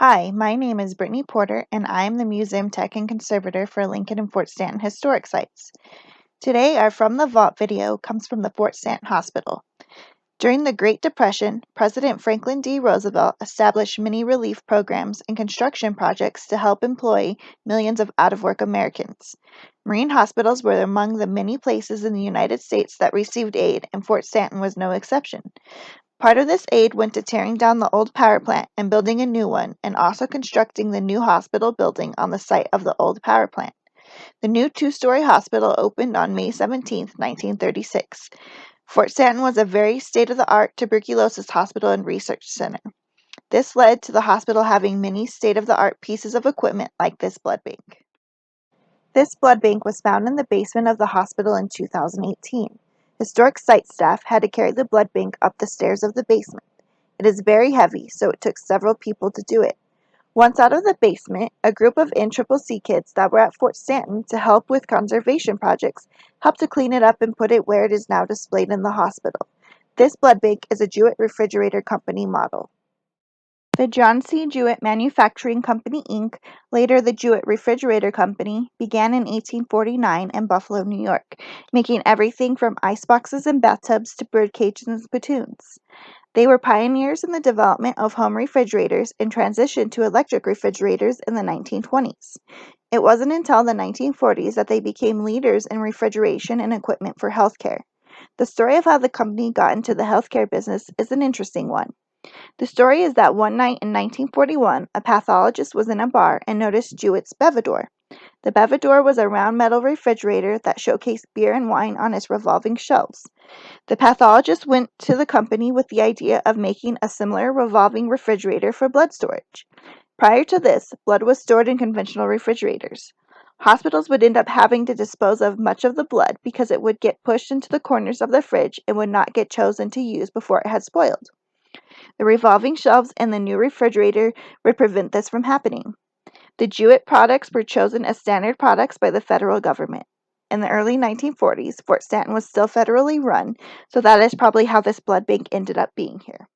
Hi, my name is Brittany Porter, and I am the Museum Tech and Conservator for Lincoln and Fort Stanton Historic Sites. Today, our From the Vault video comes from the Fort Stanton Hospital. During the Great Depression, President Franklin D. Roosevelt established many relief programs and construction projects to help employ millions of out-of-work Americans. Marine hospitals were among the many places in the United States that received aid, and Fort Stanton was no exception. Part of this aid went to tearing down the old power plant and building a new one, and also constructing the new hospital building on the site of the old power plant. The new two-story hospital opened on May 17, 1936. Fort Stanton was a very state-of-the-art tuberculosis hospital and research center. This led to the hospital having many state-of-the-art pieces of equipment like this blood bank. This blood bank was found in the basement of the hospital in 2018. Historic site staff had to carry the blood bank up the stairs of the basement. It is very heavy, so it took several people to do it. Once out of the basement, a group of NCCC kids that were at Fort Stanton to help with conservation projects helped to clean it up and put it where it is now displayed in the hospital. This blood bank is a Jewett Refrigerator Company model. The John C. Jewett Manufacturing Company, Inc., later the Jewett Refrigerator Company, began in 1849 in Buffalo, New York, making everything from iceboxes and bathtubs to bird cages and spittoons. They were pioneers in the development of home refrigerators and transitioned to electric refrigerators in the 1920s. It wasn't until the 1940s that they became leaders in refrigeration and equipment for healthcare. The story of how the company got into the healthcare business is an interesting one. The story is that one night in 1941, a pathologist was in a bar and noticed Jewett's Bevador. The Bevador was a round metal refrigerator that showcased beer and wine on its revolving shelves. The pathologist went to the company with the idea of making a similar revolving refrigerator for blood storage. Prior to this, blood was stored in conventional refrigerators. Hospitals would end up having to dispose of much of the blood because it would get pushed into the corners of the fridge and would not get chosen to use before it had spoiled. The revolving shelves in the new refrigerator would prevent this from happening. The Jewett products were chosen as standard products by the federal government. In the early 1940s, Fort Stanton was still federally run, so that is probably how this blood bank ended up being here.